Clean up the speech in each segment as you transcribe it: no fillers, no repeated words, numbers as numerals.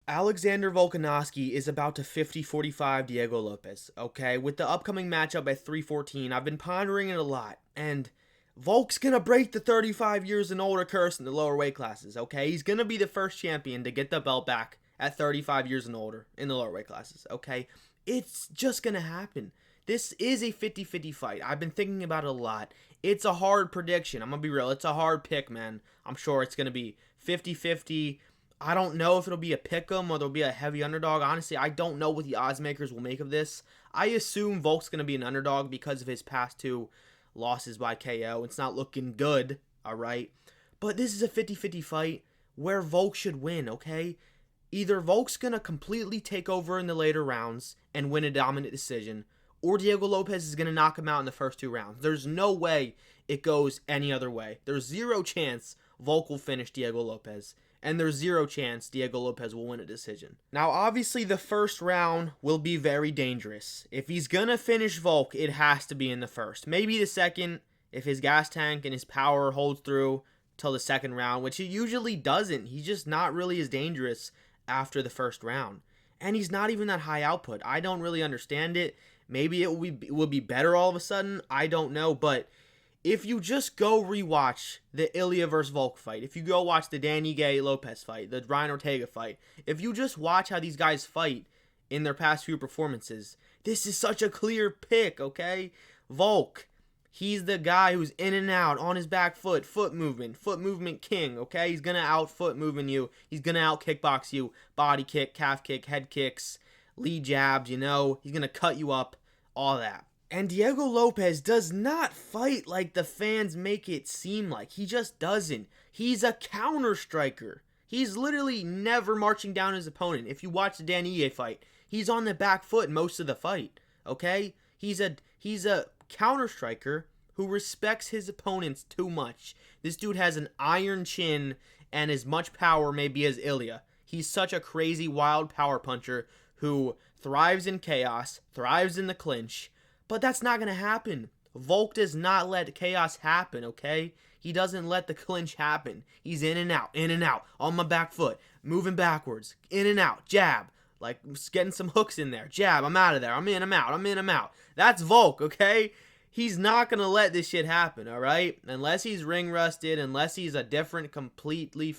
Alexander Volkanovski is about to 50-45 Diego Lopez, okay? With the upcoming matchup at 314, I've been pondering it a lot, and Volk's gonna break the 35 years and older curse in the lower weight classes, okay? He's gonna be the first champion to get the belt back at 35 years and older in the lower weight classes, okay? It's just gonna happen. This is a 50-50 fight. I've been thinking about it a lot. It's a hard prediction. I'm gonna be real. It's a hard pick, man. I'm sure it's gonna be 50-50. I don't know if it'll be a pick'em or there'll be a heavy underdog. Honestly, I don't know what the odds makers will make of this. I assume Volk's going to be an underdog because of his past two losses by KO. It's not looking good, all right? But this is a 50-50 fight where Volk should win, okay? Either Volk's going to completely take over in the later rounds and win a dominant decision, or Diego Lopez is going to knock him out in the first two rounds. There's no way it goes any other way. There's zero chance Volk will finish Diego Lopez. And there's zero chance Diego Lopez will win a decision. Now, obviously, the first round will be very dangerous. If he's gonna finish Volk, it has to be in the first. Maybe the second, if his gas tank and his power holds through till the second round, which it usually doesn't. He's just not really as dangerous after the first round. And he's not even that high output. I don't really understand it. Maybe it would be better all of a sudden. I don't know, but if you just go rewatch the Ilia versus Volk fight, if you go watch the Danny Gay Lopez fight, the Ryan Ortega fight, if you just watch how these guys fight in their past few performances, this is such a clear pick, okay? Volk, he's the guy who's in and out on his back foot movement king, okay? He's gonna out foot moving you. He's gonna out kickbox you, body kick, calf kick, head kicks, lead jabs, he's gonna cut you up, all that. And Diego Lopez does not fight like the fans make it seem like. He just doesn't. He's a counter striker. He's literally never marching down his opponent. If you watch the Dan Ige fight, he's on the back foot most of the fight. Okay? He's a counter striker who respects his opponents too much. This dude has an iron chin and as much power maybe as Ilia. He's such a crazy wild power puncher who thrives in chaos, thrives in the clinch. But that's not going to happen. Volk does not let chaos happen, okay? He doesn't let the clinch happen. He's in and out, on my back foot, moving backwards, in and out, jab, like getting some hooks in there, jab, I'm out of there, I'm in, I'm out, I'm in, I'm out. That's Volk, okay? He's not going to let this shit happen, all right? Unless he's ring rusted, unless he's a completely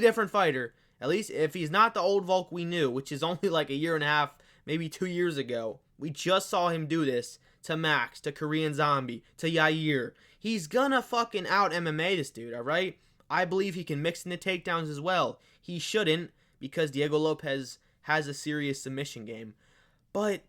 different fighter, at least if he's not the old Volk we knew, which is only like a year and a half, maybe 2 years ago. We just saw him do this to Max, to Korean Zombie, to Yair. He's gonna fucking out MMA this dude, alright? I believe he can mix in the takedowns as well. He shouldn't, because Diego Lopez has a serious submission game. But,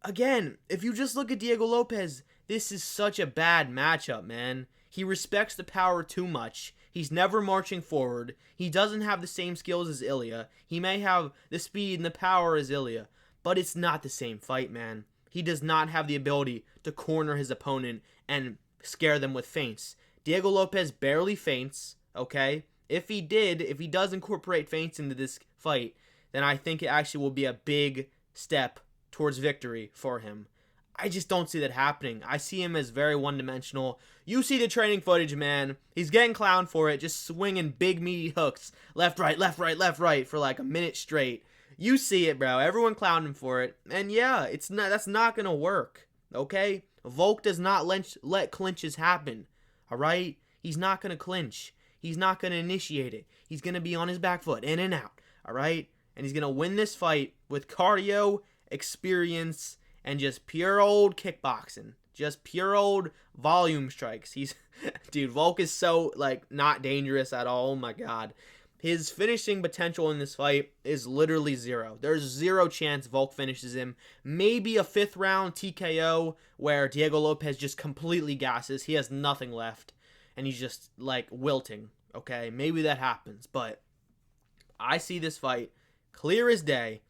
again, if you just look at Diego Lopez, this is such a bad matchup, man. He respects the power too much. He's never marching forward. He doesn't have the same skills as Ilia. He may have the speed and the power as Ilia. But it's not the same fight, man. He does not have the ability to corner his opponent and scare them with feints. Diego Lopez barely feints, okay? If he does incorporate feints into this fight, then I think it actually will be a big step towards victory for him. I just don't see that happening. I see him as very one-dimensional. You see the training footage, man. He's getting clowned for it, just swinging big meaty hooks. Left, right, left, right, left, right for like a minute straight. You see it, bro. Everyone clowned him for it. And yeah, that's not going to work. Okay? Volk does not let clinches happen. Alright? He's not going to clinch. He's not going to initiate it. He's going to be on his back foot, in and out. Alright? And he's going to win this fight with cardio, experience, and just pure old kickboxing. Just pure old volume strikes. Dude, Volk is so, not dangerous at all. Oh my god. His finishing potential in this fight is literally zero. There's zero chance Volk finishes him. Maybe a 5th round TKO where Diego Lopez just completely gasses. He has nothing left. And he's just, wilting. Okay? Maybe that happens. But I see this fight clear as day.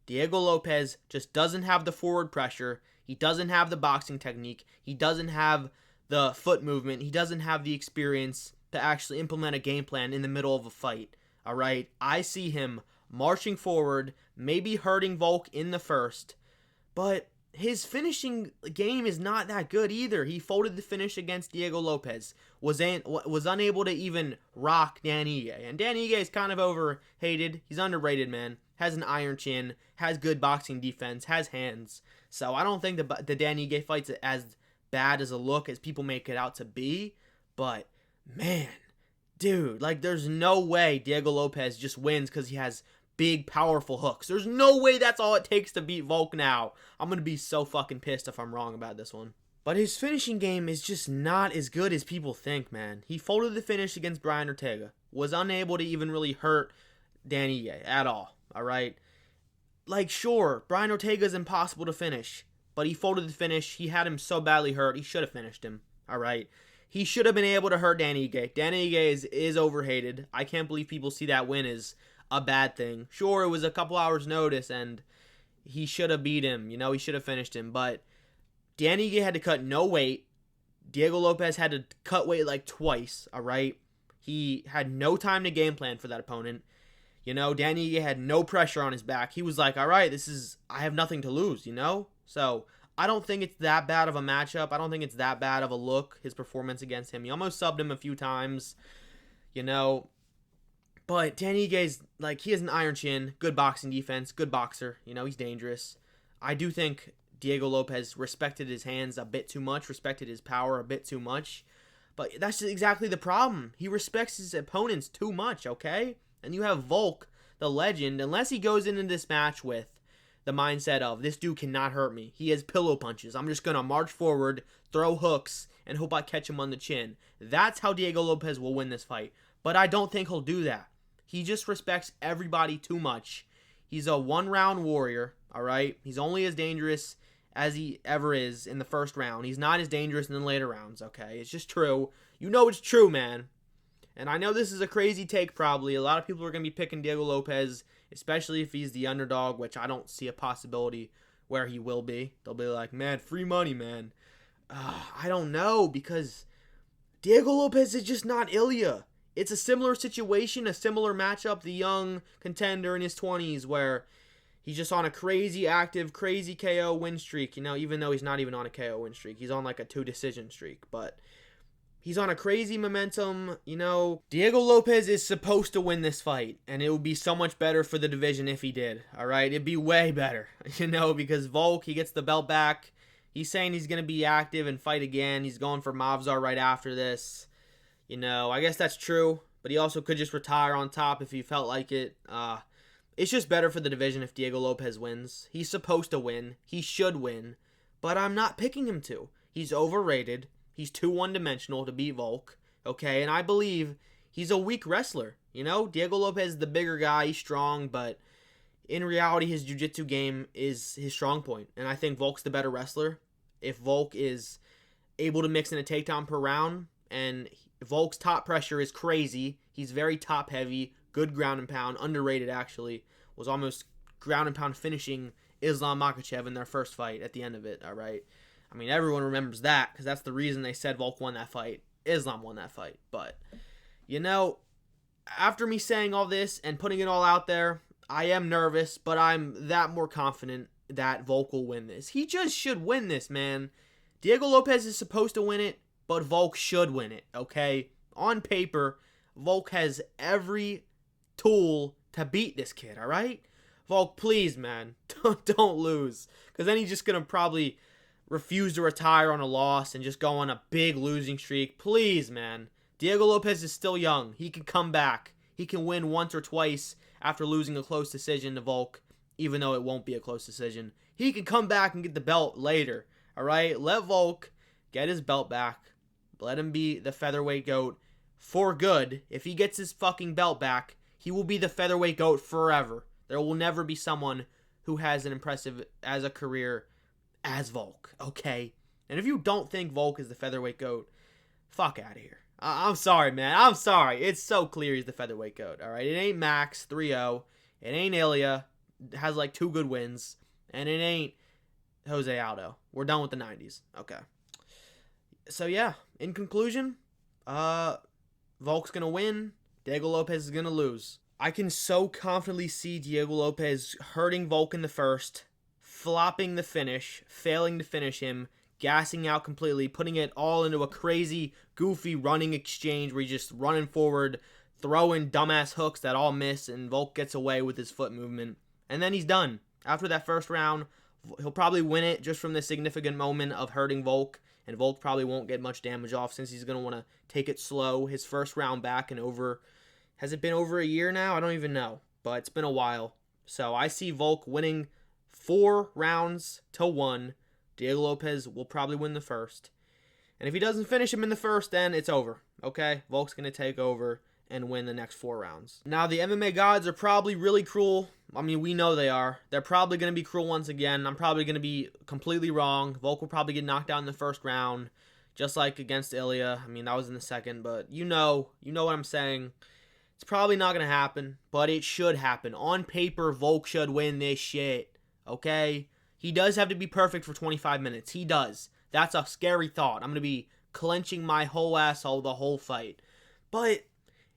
Diego Lopez just doesn't have the forward pressure. He doesn't have the boxing technique. He doesn't have the foot movement. He doesn't have the experience to actually implement a game plan in the middle of a fight. Alright, I see him marching forward, maybe hurting Volk in the first, but his finishing game is not that good either. He folded the finish against Diego Lopez, was unable to even rock Dan Ige. And Dan Ige is kind of overhated. He's underrated, man. Has an iron chin, has good boxing defense, has hands. So I don't think the Dan Ige fight's as bad as a look as people make it out to be. But, man, dude, like, there's no way Diego Lopez just wins because he has big, powerful hooks. There's no way that's all it takes to beat Volk now. I'm going to be so fucking pissed if I'm wrong about this one. But his finishing game is just not as good as people think, man. He folded the finish against Brian Ortega. Was unable to even really hurt Dan Ige at all, alright? Like, sure, Brian Ortega's impossible to finish. But he folded the finish. He had him so badly hurt. He should have finished him, alright? He should have been able to hurt Dan Ige. Dan Ige is overhated. I can't believe people see that win as a bad thing. Sure, it was a couple hours notice and he should have beat him. You know, he should have finished him. But Dan Ige had to cut no weight. Diego Lopez had to cut weight like twice, all right? He had no time to game plan for that opponent. You know, Dan Ige had no pressure on his back. He was like, all right, I have nothing to lose, you know? So I don't think it's that bad of a matchup. I don't think it's that bad of a look, his performance against him. He almost subbed him a few times, you know. But Dan Ige's, like, he has an iron chin, good boxing defense, good boxer. You know, he's dangerous. I do think Diego Lopez respected his hands a bit too much, respected his power a bit too much. But that's just exactly the problem. He respects his opponents too much, okay? And you have Volk, the legend, unless he goes into this match with the mindset of, this dude cannot hurt me. He has pillow punches. I'm just going to march forward, throw hooks, and hope I catch him on the chin. That's how Diego Lopez will win this fight. But I don't think he'll do that. He just respects everybody too much. He's a one-round warrior, all right? He's only as dangerous as he ever is in the first round. He's not as dangerous in the later rounds, okay? It's just true. You know it's true, man. And I know this is a crazy take probably. A lot of people are going to be picking Diego Lopez, especially if he's the underdog, which I don't see a possibility where he will be. They'll be like, man, free money, man. I don't know, because Diego Lopez is just not Ilia. It's a similar situation, a similar matchup, the young contender in his 20s where he's just on a crazy active, crazy KO win streak, you know, even though he's not even on a KO win streak. He's on like a 2-decision streak, but he's on a crazy momentum, you know. Diego Lopez is supposed to win this fight, and it would be so much better for the division if he did, all right? It'd be way better, you know, because Volk, he gets the belt back. He's saying he's going to be active and fight again. He's going for Mavzar right after this. You know, I guess that's true, but he also could just retire on top if he felt like it. It's just better for the division if Diego Lopez wins. He's supposed to win. He should win, but I'm not picking him to. He's overrated. He's too one-dimensional to beat Volk, okay? And I believe he's a weak wrestler, you know? Diego Lopez is the bigger guy. He's strong, but in reality, his jiu-jitsu game is his strong point, and I think Volk's the better wrestler. If Volk is able to mix in a takedown per round, and Volk's top pressure is crazy. He's very top heavy, good ground and pound, underrated actually. Was almost ground and pound finishing Islam Makhachev in their first fight at the end of it, all right? I mean, everyone remembers that because that's the reason they said Volk won that fight. Islam won that fight. But, you know, after me saying all this and putting it all out there, I am nervous, but I'm that more confident that Volk will win this. He just should win this, man. Diego Lopez is supposed to win it, but Volk should win it, okay? On paper, Volk has every tool to beat this kid, all right? Volk, please, man, don't lose. Because then he's just going to probably refuse to retire on a loss and just go on a big losing streak. Please, man. Diego Lopez is still young. He can come back. He can win once or twice after losing a close decision to Volk, even though it won't be a close decision. He can come back and get the belt later, all right? Let Volk get his belt back. Let him be the featherweight GOAT for good. If he gets his fucking belt back, he will be the featherweight GOAT forever. There will never be someone who has an impressive as a career as Volk, okay? And if you don't think Volk is the featherweight GOAT, fuck out of here. I'm sorry, man. I'm sorry. It's so clear he's the featherweight GOAT, all right? It ain't Max 3-0. It ain't Ilia. Has like 2 good wins. And it ain't Jose Aldo. We're done with the 90s. Okay. So, yeah. In conclusion, Volk's going to win. Diego Lopez is going to lose. I can so confidently see Diego Lopez hurting Volk in the first, flopping the finish, failing to finish him, gassing out completely, putting it all into a crazy, goofy running exchange where he's just running forward, throwing dumbass hooks that all miss, and Volk gets away with his foot movement. And then he's done. After that first round, he'll probably win it just from the significant moment of hurting Volk, and Volk probably won't get much damage off since he's going to want to take it slow. His first round back in over, has it been over a year now? I don't even know, but it's been a while. So I see Volk winning 4 rounds to 1. Diego Lopez will probably win the first. And if he doesn't finish him in the first, then it's over. Okay? Volk's going to take over and win the next 4 rounds. Now, the MMA gods are probably really cruel. I mean, we know they are. They're probably going to be cruel once again. I'm probably going to be completely wrong. Volk will probably get knocked out in the first round, just like against Ilia. I mean, that was in the second, but you know what I'm saying. It's probably not going to happen, but it should happen. On paper, Volk should win this shit, okay? He does have to be perfect for 25 minutes. He does. That's a scary thought. I'm going to be clenching my whole asshole the whole fight. But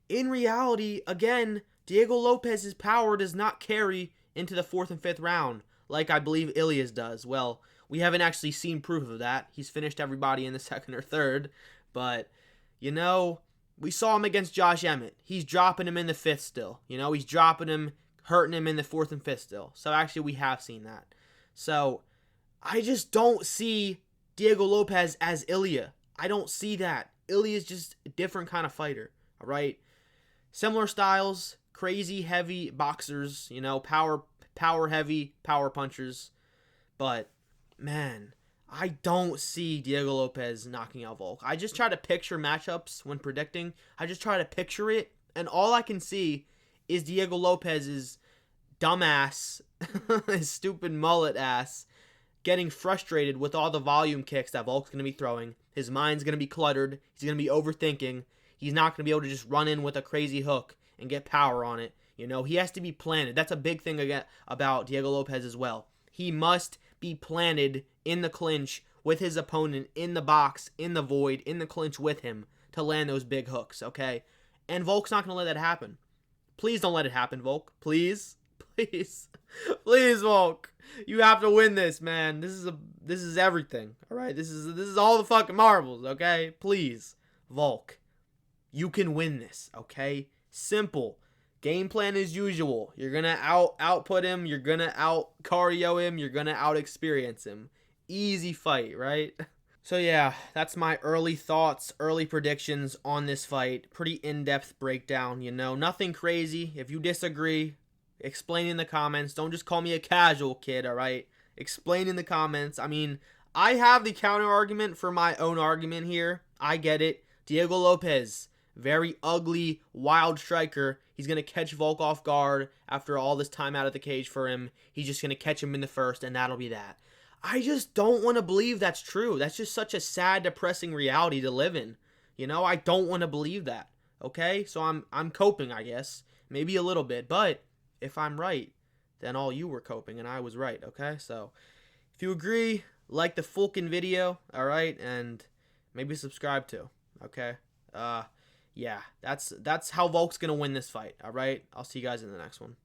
in reality, again, Diego Lopez's power does not carry into the 4th and 5th round like I believe Ilia's does. Well, we haven't actually seen proof of that. He's finished everybody in the 2nd or 3rd, but, we saw him against Josh Emmett. He's dropping him in the 5th still. He's dropping him, hurting him in the 4th and 5th still. So actually, we have seen that. So I just don't see Diego Lopez as Ilia. I don't see that. Ilia's just a different kind of fighter, all right? Similar styles, crazy heavy boxers, power heavy, power punchers. But, man, I don't see Diego Lopez knocking out Volk. I just try to picture matchups when predicting. I just try to picture it, and all I can see is Diego Lopez's dumbass, his stupid mullet ass, getting frustrated with all the volume kicks that Volk's going to be throwing. His mind's going to be cluttered. He's going to be overthinking. He's not going to be able to just run in with a crazy hook and get power on it. He has to be planted. That's a big thing about Diego Lopez as well. He must be planted in the clinch with his opponent, in the box, in the void, in the clinch with him to land those big hooks, okay? And Volk's not going to let that happen. Please don't let it happen, Volk. Please. Please. Please, Volk. You have to win this, man. This is everything, all right? This is all the fucking marbles, okay? Please, Volk. You can win this, okay? Simple. Game plan as usual. You're going to output him. You're going to out-cardio him. You're going to out-experience him. Easy fight, right? So, yeah, that's my early thoughts, early predictions on this fight. Pretty in-depth breakdown, Nothing crazy. If you disagree, explain in the comments. Don't just call me a casual kid, all right? Explain in the comments. I mean, I have the counter-argument for my own argument here. I get it. Diego Lopez, very ugly, wild striker. He's going to catch Volk off guard after all this time out of the cage for him. He's just going to catch him in the first, and that'll be that. I just don't want to believe that's true. That's just such a sad, depressing reality to live in. I don't want to believe that. Okay? So I'm coping, I guess. Maybe a little bit. But if I'm right, then all you were coping, and I was right. Okay? So if you agree, like the fucking video, all right? And maybe subscribe too. Okay? Yeah, that's how Volk's going to win this fight, all right? I'll see you guys in the next one.